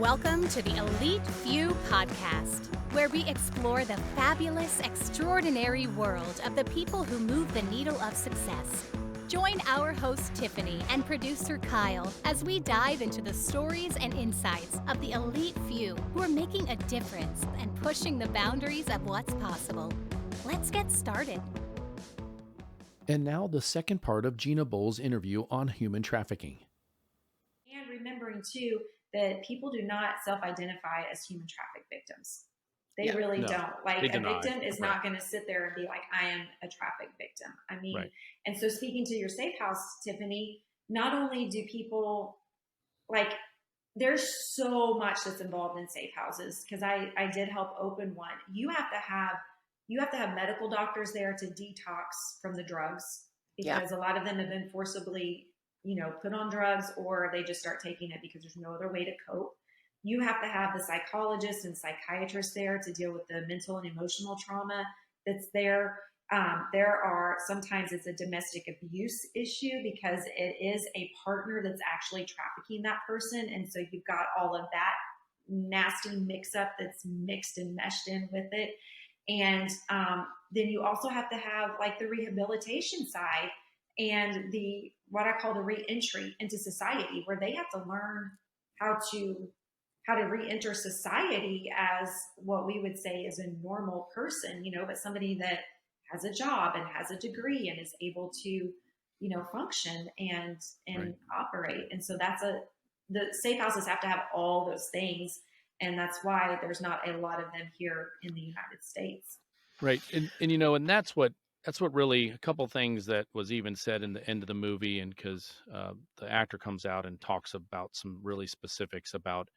Welcome to the Elite Few podcast, where we explore the fabulous, extraordinary world of the people who move the needle of success. Join our host Tiffany and producer Kyle as we dive into the stories and insights of the elite few who are making a difference and pushing the boundaries of what's possible. Let's get started. And now the second part of Gina Bohl's interview on human trafficking. And remembering too that people do not self-identify as human traffic victims. They really don't. Like a victim is not going to sit there and be like, I am a traffic victim. I mean, and so speaking to your safe house, Tiffany, not only do people there's so much that's involved in safe houses, because I did help open one. You have to have medical doctors there to detox from the drugs, because a lot of them have been forcibly put on drugs, or they just start taking it because there's no other way to cope. You have to have the psychologists and psychiatrists there to deal with the mental and emotional trauma that's there. Sometimes it's a domestic abuse issue because it is a partner that's actually trafficking that person. And so you've got all of that nasty mix up that's mixed and meshed in with it. And then you also have to have like the rehabilitation side and what I call the re-entry into society, where they have to learn how to re-enter society as what we would say is a normal person, but somebody that has a job and has a degree and is able to, function and operate. And so the safe houses have to have all those things. And that's why there's not a lot of them here in the United States. Right. And that's what really, a couple things that was even said in the end of the movie, and because the actor comes out and talks about some really specifics about,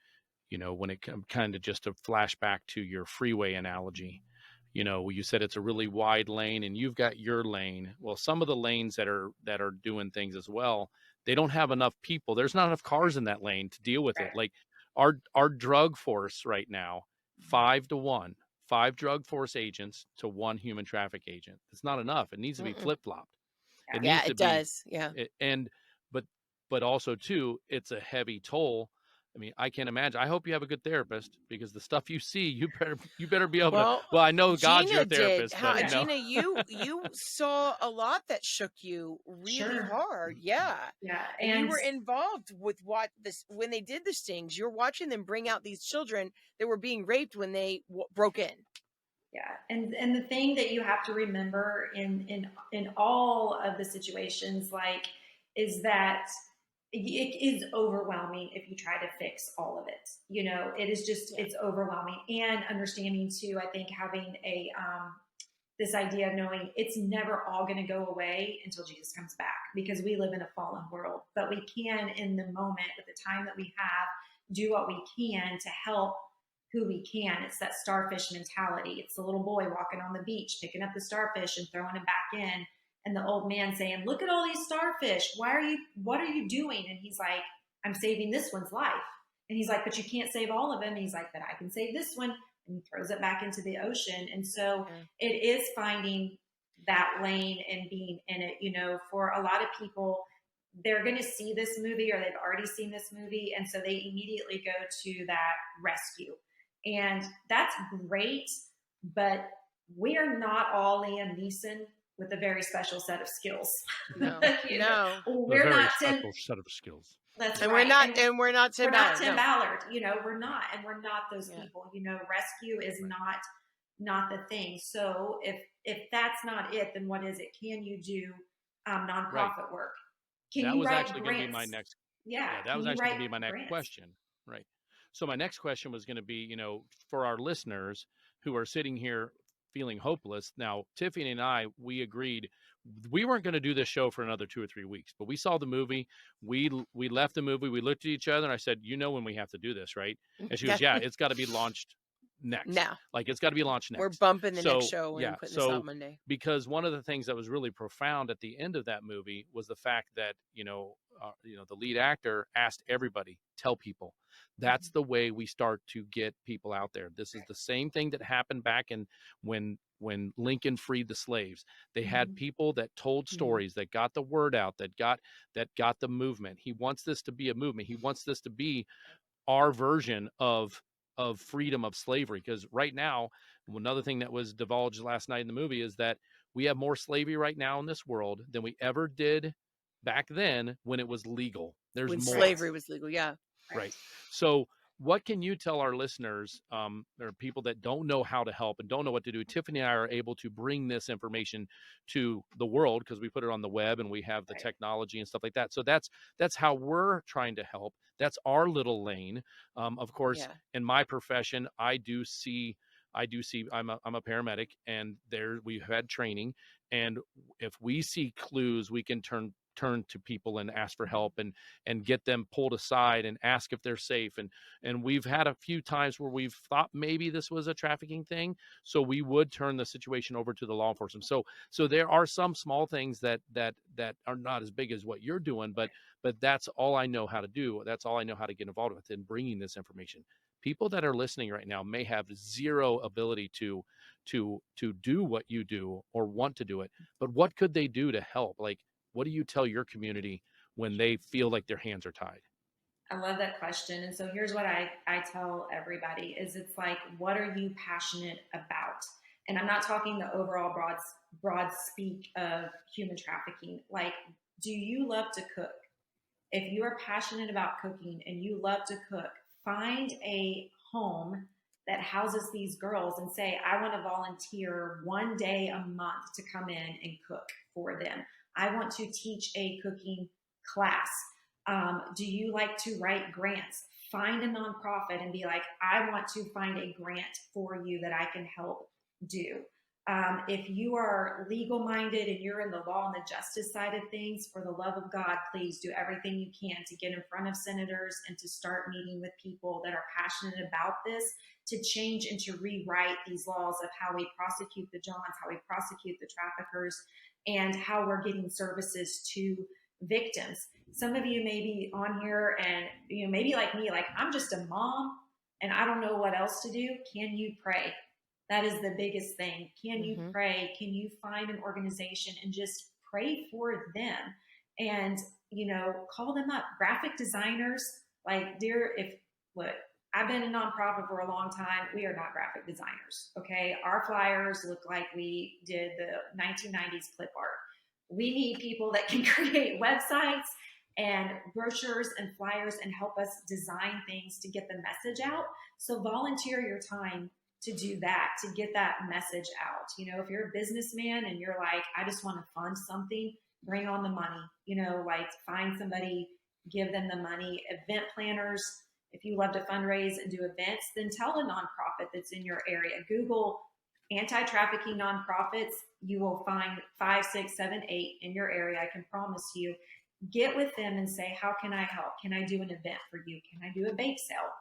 when it kind of just a flashback to your freeway analogy, you said it's a really wide lane and you've got your lane. Well, some of the lanes that are doing things as well, they don't have enough people. There's not enough cars in that lane to deal with it. Like our drug force right now, 5-to-1. 5 drug force agents to 1 human traffic agent. It's not enough. It needs to be flip-flopped. It does. But also too, it's a heavy toll. I mean, I can't imagine. I hope you have a good therapist, because the stuff you see, you better be able to. Well, I know God's your therapist. But, Gina, you saw a lot that shook you really hard. Yeah. And you were involved with when they did the stings. You're watching them bring out these children that were being raped when they broke in. Yeah, and the thing that you have to remember in all of the situations, is that it is overwhelming if you try to fix all of it. It is just, it's overwhelming. And understanding too, I think having this idea of knowing it's never all going to go away until Jesus comes back, because we live in a fallen world. But we can, in the moment, with the time that we have, do what we can to help who we can. It's that starfish mentality. It's the little boy walking on the beach, picking up the starfish and throwing it back in. And the old man saying, look at all these starfish. What are you doing? And he's like, I'm saving this one's life. And he's like, but you can't save all of them. And he's like, but I can save this one. And he throws it back into the ocean. And so it is finding that lane and being in it. For a lot of people, they're going to see this movie, or they've already seen this movie. And so they immediately go to that rescue. And that's great, but we are not all Liam Neeson with a very special set of skills. No, we're not special set of skills. That's and right. We're not Tim Ballard. We're not, and we're not those people. Rescue is not the thing. So if that's not it, then what is it? Can you do nonprofit work? Can you write grants? That was actually going to be my next. That was actually going to be my next question. Right. So my next question was going to be, for our listeners who are sitting here feeling hopeless. Now, Tiffany and I, we agreed we weren't going to do this show for another 2 or 3 weeks, but we saw the movie. We left the movie. We looked at each other and I said, when we have to do this, right? And she goes, it's got to be launched next. Now. It's got to be launched next. We're bumping the next show and putting this out Monday. Because one of the things that was really profound at the end of that movie was the fact that, the lead actor asked everybody, tell people. That's the way we start to get people out there. This is the same thing that happened back in when Lincoln freed the slaves. They had people that told stories, that got the word out, that got the movement. He wants this to be a movement. He wants this to be our version of freedom of slavery. Because right now, another thing that was divulged last night in the movie is that we have more slavery right now in this world than we ever did back then when it was legal. There's when more. Slavery was legal. Yeah. Right. So what can you tell our listeners? There are people that don't know how to help and don't know what to do. Tiffany and I are able to bring this information to the world because we put it on the web and we have the technology and stuff like that. So that's how we're trying to help. That's our little lane. Of course, in my profession, I do see I'm a paramedic, and there we've had training, and if we see clues, we can turn to people and ask for help and get them pulled aside and ask if they're safe. And we've had a few times where we've thought maybe this was a trafficking thing, so we would turn the situation over to the law enforcement. So there are some small things that are not as big as what you're doing, but that's all I know how to do. That's all I know how to get involved with in bringing this information. People that are listening right now may have zero ability to do what you do or want to do it, but what could they do to help? Like, what do you tell your community when they feel like their hands are tied? I love that question. And so here's what I tell everybody is it's like, what are you passionate about? And I'm not talking the overall broad speak of human trafficking. Like, do you love to cook? If you are passionate about cooking and you love to cook, find a home that houses these girls and say, I want to volunteer one day a month to come in and cook for them. I want to teach a cooking class. Do you like to write grants? Find a nonprofit and be like, I want to find a grant for you that I can help do. If you are legal minded and you're in the law and the justice side of things, for the love of God, please do everything you can to get in front of senators and to start meeting with people that are passionate about this, to change and to rewrite these laws of how we prosecute the Johns, how we prosecute the traffickers, and how we're getting services to victims. Some of you may be on here and, you know, maybe like me, like I'm just a mom and I don't know what else to do. Can you pray? That is the biggest thing. Can you pray? Can you find an organization and just pray for them? And, you know, call them up. Graphic designers, like look, I've been a nonprofit for a long time. We are not graphic designers, okay? Our flyers look like we did the 1990s clip art. We need people that can create websites and brochures and flyers and help us design things to get the message out. So volunteer your time to do that, to get that message out. You know, if you're a businessman and you're like, I just want to fund something, bring on the money, you know, like find somebody, give them the money. Event planners, if you love to fundraise and do events, then tell a nonprofit that's in your area. Google anti-trafficking nonprofits. You will find 5, 6, 7, 8 in your area. I can promise you. Get with them and say, how can I help? Can I do an event for you? Can I do a bake sale?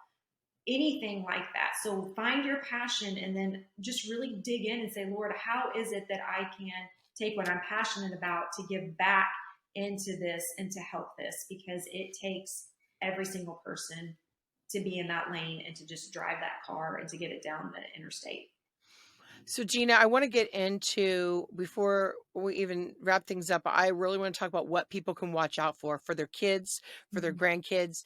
Anything like that. So find your passion and then just really dig in and say, Lord, how is it that I can take what I'm passionate about to give back into this and to help this? Because it takes every single person to be in that lane and to just drive that car and to get it down the interstate. So Gina, I want to get into, before we even wrap things up, I really want to talk about what people can watch out for their kids, for their grandkids.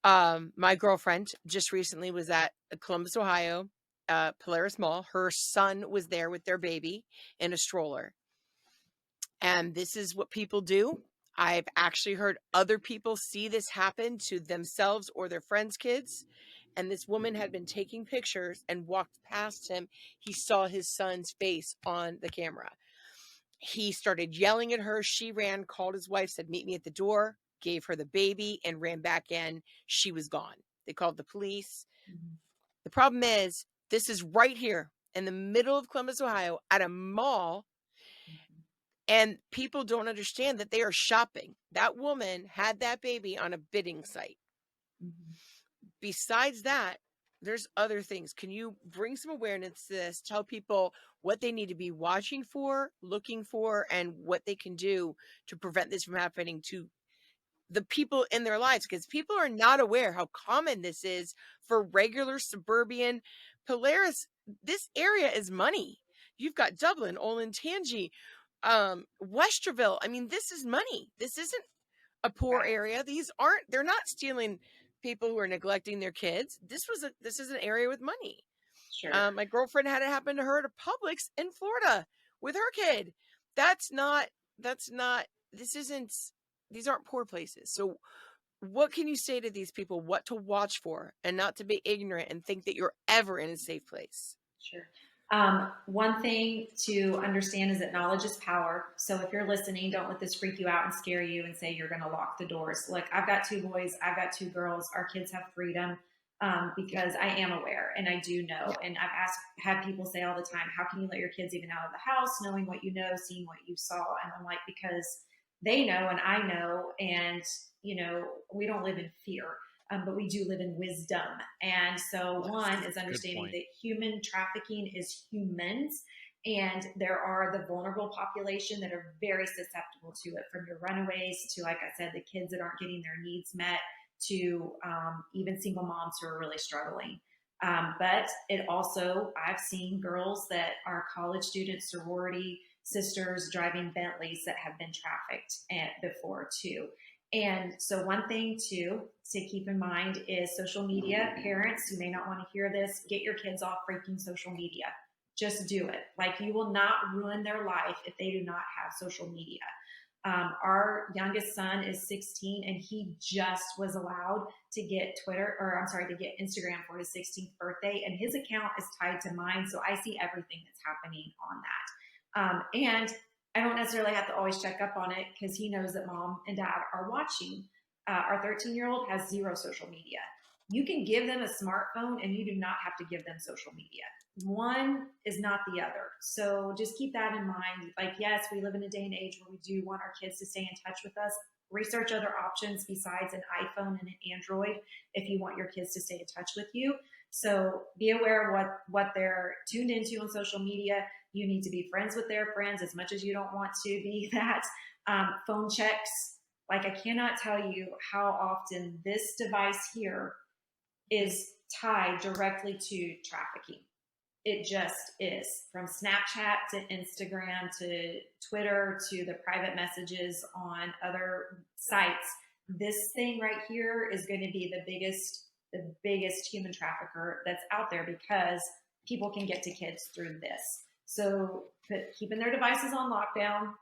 My girlfriend just recently was at Columbus, Ohio, Polaris Mall. Her son was there with their baby in a stroller. And this is what people do. I've actually heard other people see this happen to themselves or their friends' kids. And this woman had been taking pictures and walked past him. He saw his son's face on the camera. He started yelling at her. She ran, called his wife, said, meet me at the door, gave her the baby, and ran back in. She was gone. They called the police. The problem is, this is right here in the middle of Columbus, Ohio, at a mall. And people don't understand that they are shopping. That woman had that baby on a bidding site. Besides that, there's other things. Can you bring some awareness to this? Tell people what they need to be watching for, looking for, and what they can do to prevent this from happening to the people in their lives, because people are not aware how common this is for regular suburban Polaris. This area is money. You've got Dublin, Olentangy, Westerville. I mean, this is money. This isn't a poor area. They're not stealing people who are neglecting their kids, this is an area with money. Sure. My girlfriend had it happen to her at a Publix in Florida with her kid. These aren't poor places. So what can you say to these people, what to watch for, and not to be ignorant and think that you're ever in a safe place? Sure. One thing to understand is that knowledge is power. So if you're listening, don't let this freak you out and scare you and say you're going to lock the doors. Like, I've got 2 boys, I've got 2 girls. Our kids have freedom because I am aware and I do know. And I've had people say all the time, how can you let your kids even out of the house, knowing what you know, seeing what you saw? And I'm like, because they know and I know, and we don't live in fear. But we do live in wisdom. And so one is understanding that human trafficking is humans, and there are the vulnerable population that are very susceptible to it, from your runaways to, like I said, the kids that aren't getting their needs met, to even single moms who are really struggling. But it also, I've seen girls that are college students, sorority sisters driving Bentleys that have been trafficked before too. And so one thing to keep in mind is social media. Parents, you may not want to hear this, get your kids off freaking social media. Just do it. Like, you will not ruin their life if they do not have social media. Our youngest son is 16 and he just was allowed to get to get Instagram for his 16th birthday, and his account is tied to mine. So I see everything that's happening on that. And I don't necessarily have to always check up on it because he knows that mom and dad are watching. Our 13-year-old has 0 social media. You can give them a smartphone and you do not have to give them social media. One is not the other. So just keep that in mind. Like, yes, we live in a day and age where we do want our kids to stay in touch with us. Research other options besides an iPhone and an Android if you want your kids to stay in touch with you. So be aware of what they're tuned into on social media. You need to be friends with their friends as much as you don't want to be that. Phone checks. Like, I cannot tell you how often this device here is tied directly to trafficking. It just is. From Snapchat to Instagram to Twitter to the private messages on other sites. This thing right here is going to be the biggest human trafficker that's out there, because people can get to kids through this. So keeping their devices on lockdown,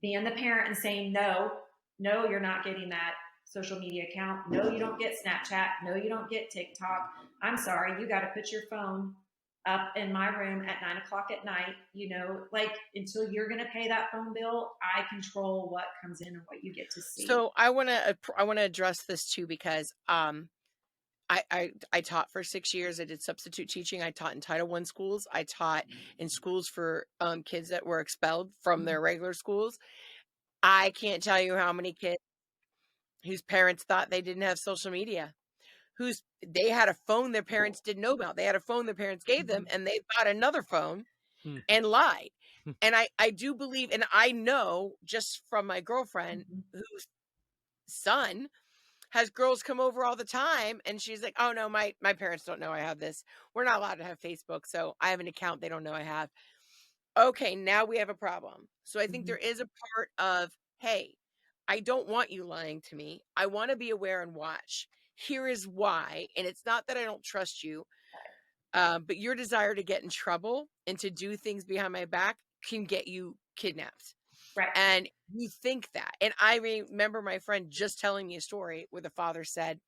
being the parent and saying, no, you're not getting that social media account. No, you don't get Snapchat. No, you don't get TikTok. I'm sorry, you got to put your phone up in my room at 9:00 at night, until you're going to pay that phone bill. I control what comes in and what you get to see. So I want to address this too, because I taught for 6 years. I did substitute teaching. I taught in Title I schools. I taught in schools for kids that were expelled from their regular schools. I can't tell you how many kids whose parents thought they didn't have social media, they had a phone their parents didn't know about. They had a phone their parents gave them, and they bought another phone and lied. And I do believe, and I know just from my girlfriend whose son has girls come over all the time, and she's like, oh no, my parents don't know I have this. We're not allowed to have Facebook, so I have an account they don't know I have. Okay, now we have a problem. So I think there is a part of, hey, I don't want you lying to me. I want to be aware and watch. Here is why. And it's not that I don't trust you, but your desire to get in trouble and to do things behind my back can get you kidnapped. Right. And you think that. And I remember my friend just telling me a story where the father said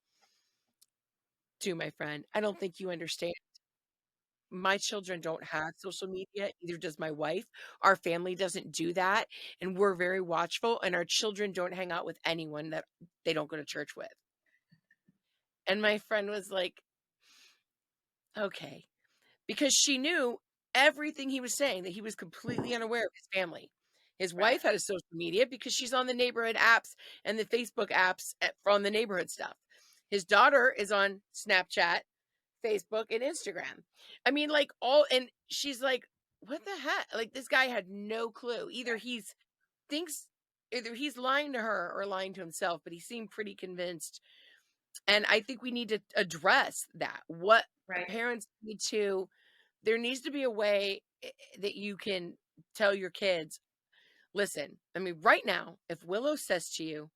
to my friend, I don't think you understand. My children don't have social media, either does my wife. Our family doesn't do that. And we're very watchful. And our children don't hang out with anyone that they don't go to church with. And my friend was like, okay. Because she knew everything he was saying, that he was completely unaware of his family. His wife had a social media because she's on the neighborhood apps and the Facebook apps from the neighborhood stuff. His daughter is on Snapchat, Facebook, and Instagram. I mean, and she's like, what the heck? Like, this guy had no clue. Either he's lying to her or lying to himself, but he seemed pretty convinced. And I think we need to address that. What parents need to, there needs to be a way that you can tell your kids, listen, I mean, right now, if Willow says to you,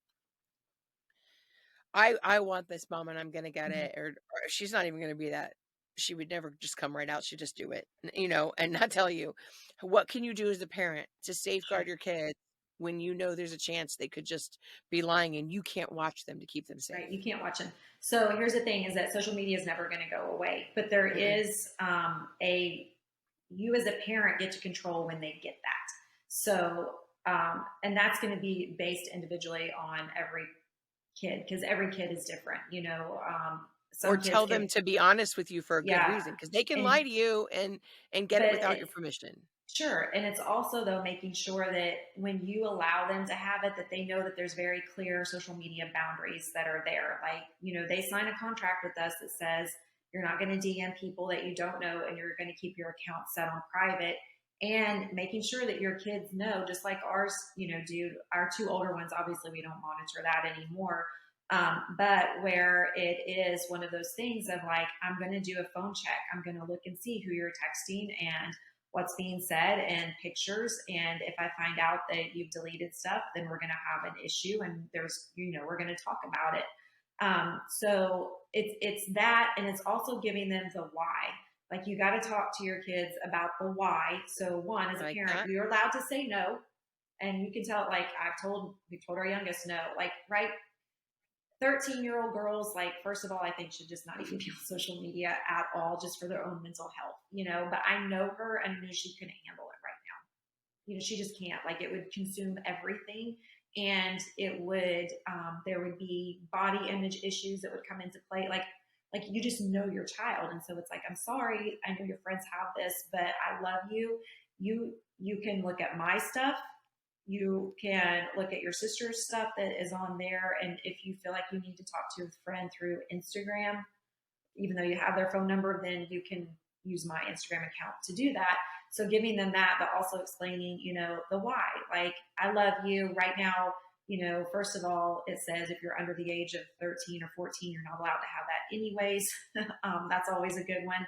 I want this, Mom, and I'm going to get it. Or she's not even going to be that. She would never just come right out. She'd just do it, and not tell you. What can you do as a parent to safeguard your kids when you know there's a chance they could just be lying and you can't watch them to keep them safe? Right, you can't watch them. So here's the thing: is that social media is never going to go away, but there is you as a parent get to control when they get that. So and that's going to be based individually on every kid, because every kid is different, or tell them to be honest with you for a good reason, because they can lie to you and get it without your permission. Sure. And it's also, though, making sure that when you allow them to have it, that they know that there's very clear social media boundaries that are there. Like, they sign a contract with us that says you're not going to DM people that you don't know, and you're going to keep your account set on private, and making sure that your kids know, just like ours, do. Our two older ones, obviously we don't monitor that anymore. But where it is one of those things of like, I'm going to do a phone check. I'm going to look and see who you're texting and what's being said and pictures. And if I find out that you've deleted stuff, then we're going to have an issue, and there's, we're going to talk about it. So it's that, and it's also giving them the why. Like, you got to talk to your kids about the why. So one, as a parent, you're allowed to say no, and you can tell, like we told our youngest no, like, right. 13-year-old girls, like, first of all, I think should just not even be on social media at all, just for their own mental health, but I know her, and I knew she couldn't handle it right now. She just can't. Like, it would consume everything, and it would, there would be body image issues that would come into play. Like you just know your child. And so it's like, I'm sorry, I know your friends have this, but I love you. You can look at my stuff. You can look at your sister's stuff that is on there. And if you feel like you need to talk to a friend through Instagram, even though you have their phone number, then you can use my Instagram account to do that. So giving them that, but also explaining, the why. Like, I love you right now. First of all, it says if you're under the age of 13 or 14, you're not allowed to have that anyways. That's always a good one.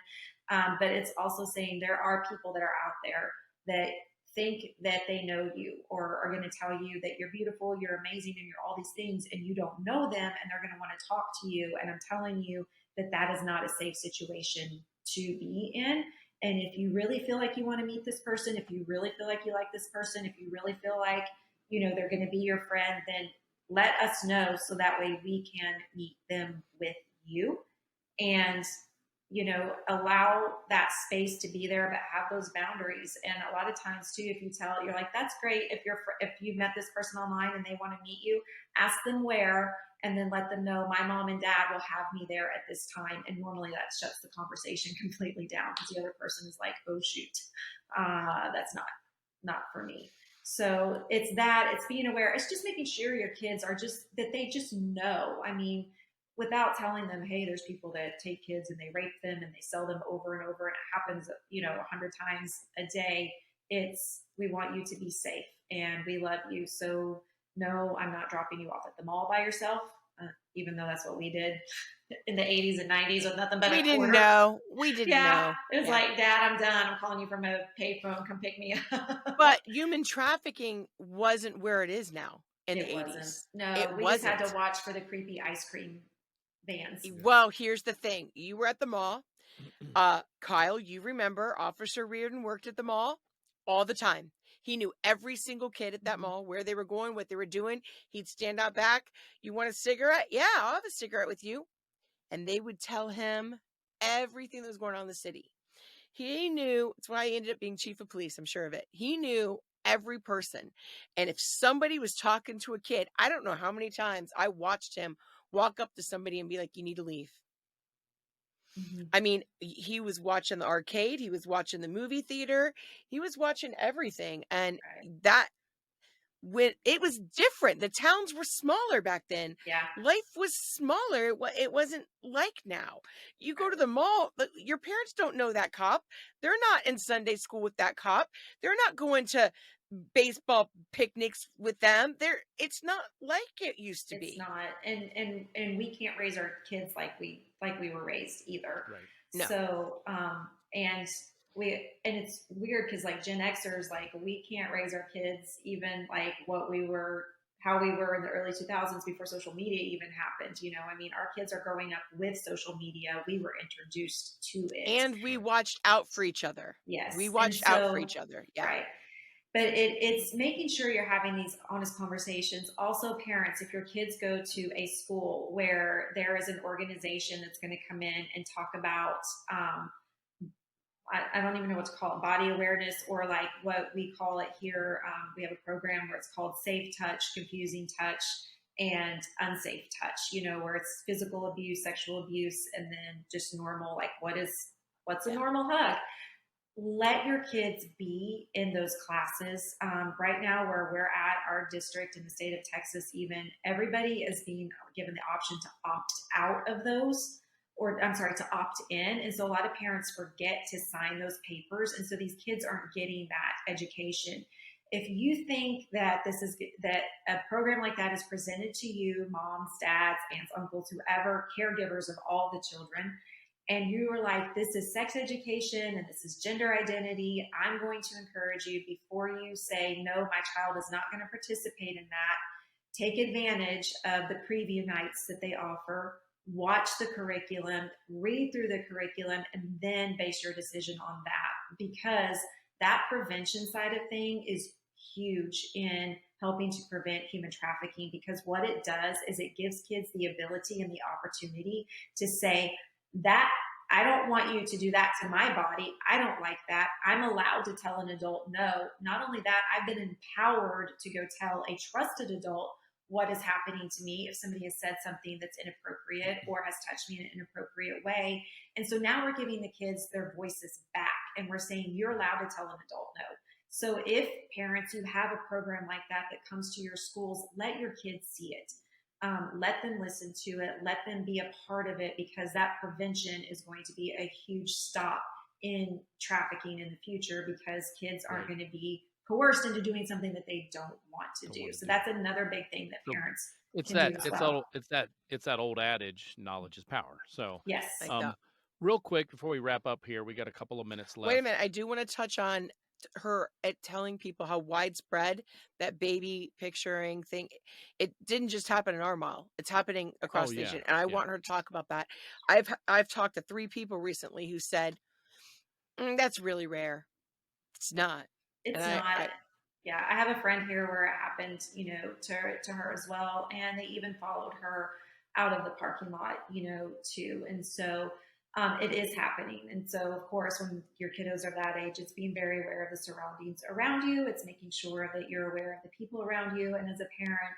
But it's also saying there are people that are out there that think that they know you, or are going to tell you that you're beautiful, you're amazing, and you're all these things, and you don't know them, and they're going to want to talk to you. And I'm telling you that is not a safe situation to be in. And if you really feel like you want to meet this person, if you really feel like you like this person, if you really feel like, they're going to be your friend, then let us know, so that way we can meet them with you. And allow that space to be there, but have those boundaries. And a lot of times too, if you tell, you're like, that's great. If you met this person online and they want to meet you, ask them where, and then let them know, my mom and dad will have me there at this time. And normally that shuts the conversation completely down, because the other person is like, oh shoot, that's not for me. So it's that, it's being aware. It's just making sure your kids are that they just know. I mean, without telling them, hey, there's people that take kids and they rape them and they sell them over and over, and it happens, 100 times a day. We want you to be safe, and we love you. So no, I'm not dropping you off at the mall by yourself, even though that's what we did in the 80s and 90s with nothing but we didn't know. We didn't know. It was like, Dad, I'm done. I'm calling you from a payphone. Come pick me up. But human trafficking wasn't where it is now in the 80s. No, we just had to watch for the creepy ice cream vans. Well, here's the thing. You were at the mall. Kyle, you remember Officer Reardon worked at the mall all the time. He knew every single kid at that mall, where they were going, what they were doing. He'd stand out back. You want a cigarette? Yeah, I'll have a cigarette with you. And they would tell him everything that was going on in the city. He knew. That's why he ended up being chief of police. I'm sure of it. He knew every person. And if somebody was talking to a kid, I don't know how many times I watched him walk up to somebody and be like, you need to leave. Mm-hmm. I mean, he was watching the arcade. He was watching the movie theater. He was watching everything. And that, when it was different, the towns were smaller back then. Yeah. Life was smaller. It wasn't like now. You go to the mall, your parents don't know that cop. They're not in Sunday school with that cop. They're not going to baseball picnics with them. It's not like it used to be. It's not. And we can't raise our kids like we were raised either. Right. No. So, and it's weird, because like Gen Xers, like, we can't raise our kids even like what we were how we were in the early 2000s before social media even happened. You know, I mean, our kids are growing up with social media. We were introduced to it. And we watched out for each other. Yes. We watched out for each other. Yeah. Right. But it's making sure you're having these honest conversations. Also, parents, if your kids go to a school where there is an organization that's going to come in and talk about, I don't even know what to call it, body awareness, or like what we call it here. We have a program where it's called Safe Touch, Confusing Touch, and Unsafe Touch, you know, where it's physical abuse, sexual abuse, and then just normal, like what's a normal hug? Let your kids be in those classes. Right now, where we're at, our district in the state of Texas, even, everybody is being given the option to opt out of those, or I'm sorry, to opt in. And so a lot of parents forget to sign those papers. And so these kids aren't getting that education. If you think that that a program like that is presented to you, moms, dads, aunts, uncles, whoever, caregivers of all the children, and you are like, this is sex education and this is gender identity, I'm going to encourage you, before you say, no, my child is not going to participate in that, take advantage of the preview nights that they offer, watch the curriculum, read through the curriculum, and then base your decision on that. Because that prevention side of thing is huge in helping to prevent human trafficking, because what it does is it gives kids the ability and the opportunity to say, that I don't want you to do that to my body. I don't like that. I'm allowed to tell an adult no. Not only that, I've been empowered to go tell a trusted adult what is happening to me if somebody has said something that's inappropriate or has touched me in an inappropriate way. And so now we're giving the kids their voices back, and we're saying you're allowed to tell an adult no. So if parents who have a program like that comes to your schools, let your kids see it. Let them listen to it, let them be a part of it, because that prevention is going to be a huge stop in trafficking in the future, because kids aren't going to be coerced into doing something that they don't want to do. So that's another big thing that parents can do as well. It's that old adage, knowledge is power. So yes. Real quick before we wrap up here, we got a couple of minutes left. Wait a minute, I do want to touch on her at telling people how widespread that baby picturing thing. It didn't just happen in our mall; it's happening across the nation. And I want her to talk about that. I've talked to 3 people recently who said that's really rare. It's not. It's not. I have a friend here where it happened, you know, to her as well, and they even followed her out of the parking lot, you know, too. And so it is happening. And so, of course, when your kiddos are that age, it's being very aware of the surroundings around you. It's making sure that you're aware of the people around you. And as a parent,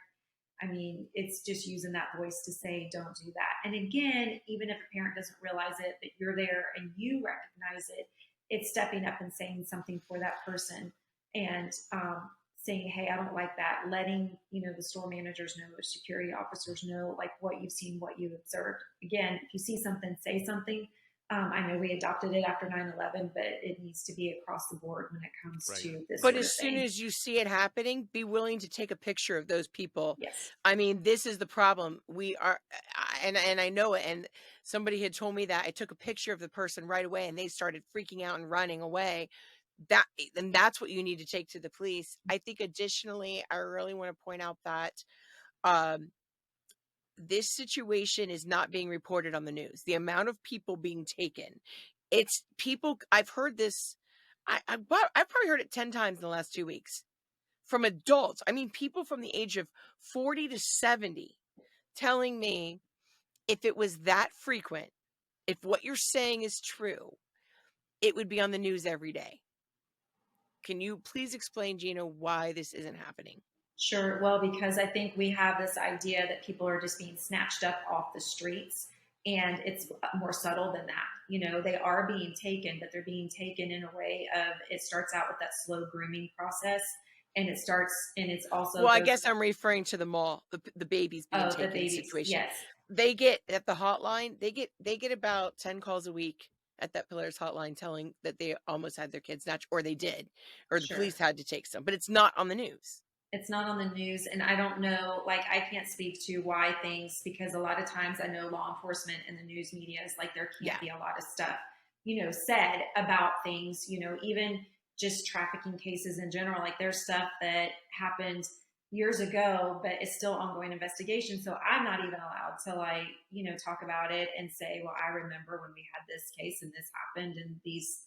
I mean, it's just using that voice to say, don't do that. And again, even if a parent doesn't realize it, but you're there and you recognize it, it's stepping up and saying something for that person, and saying, hey, I don't like that. Letting, you know, the store managers know, the security officers know, like, what you've seen, what you've observed. Again, if you see something, say something. I know we adopted it after 9/11, but it needs to be across the board when it comes to this. But as soon as you see it happening, be willing to take a picture of those people. Yes. I mean, this is the problem. We are, and I know it. And somebody had told me that I took a picture of the person right away, and they started freaking out and running away. And that's what you need to take to the police. I think additionally, I really want to point out that this situation is not being reported on the news. The amount of people being taken, it's people. I've heard this. I've probably heard it 10 times in the last 2 weeks from adults. I mean, people from the age of 40 to 70 telling me, if it was that frequent, if what you're saying is true, it would be on the news every day. Can you please explain, Gina, why this isn't happening? Sure. Well, because I think we have this idea that people are just being snatched up off the streets, and it's more subtle than that. You know, they are being taken, but they're being taken in a way of, it starts out with that slow grooming process, and it's also. Well, I guess I'm referring to the mall, the babies being taken situation. Yes. They get at the hotline. They get about 10 calls a week at that Polaris hotline telling that they almost had their kids snatched, or they did, or the police had to take some, but it's not on the news. It's not on the news. And I don't know, like, I can't speak to why things, because a lot of times I know law enforcement and the news media is like, there can't be a lot of stuff, you know, said about things, you know, even just trafficking cases in general. Like, there's stuff that happened years ago, but it's still ongoing investigation. So I'm not even allowed to talk about it and say, well, I remember when we had this case and this happened and these,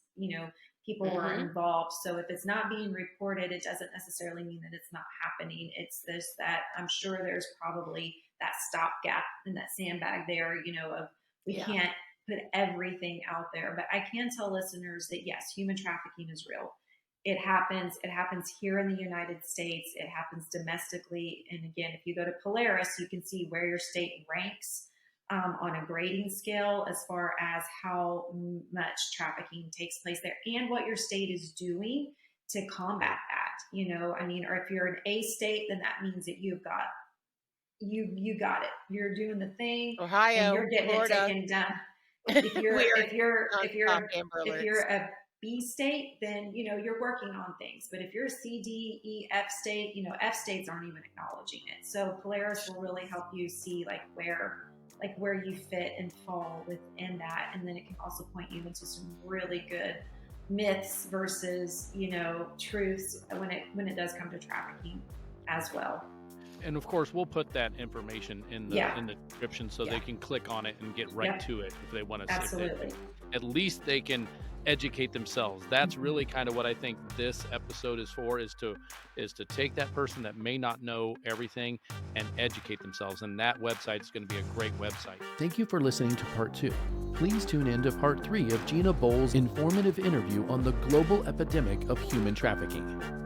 people were involved. So if it's not being reported, it doesn't necessarily mean that it's not happening. It's just that I'm sure there's probably that stopgap and that sandbag there, of we can't put everything out there. But I can tell listeners that yes, human trafficking is real. It happens. It happens here in the United States. It happens domestically. And again, if you go to Polaris, you can see where your state ranks on a grading scale as far as how much trafficking takes place there and what your state is doing to combat that. Or if you're an A state, then that means that you got it. You're doing the thing. Ohio, and you're getting Florida. It taken down. If you're a B state, then you're working on things. But if you're a C, D, E, F state, F states aren't even acknowledging it. So Polaris will really help you see where you fit and fall within that, and then it can also point you into some really good myths versus truths when it does come to trafficking as well. And of course, we'll put that information in the description so they can click on it and get right to it if they want to. Absolutely. At least they can educate themselves. That's really kind of what I think this episode is for, is to take that person that may not know everything and educate themselves. And that website is going to be a great website. Thank you for listening to part 2. Please tune in to part 3 of Gina Bohl's informative interview on the global epidemic of human trafficking.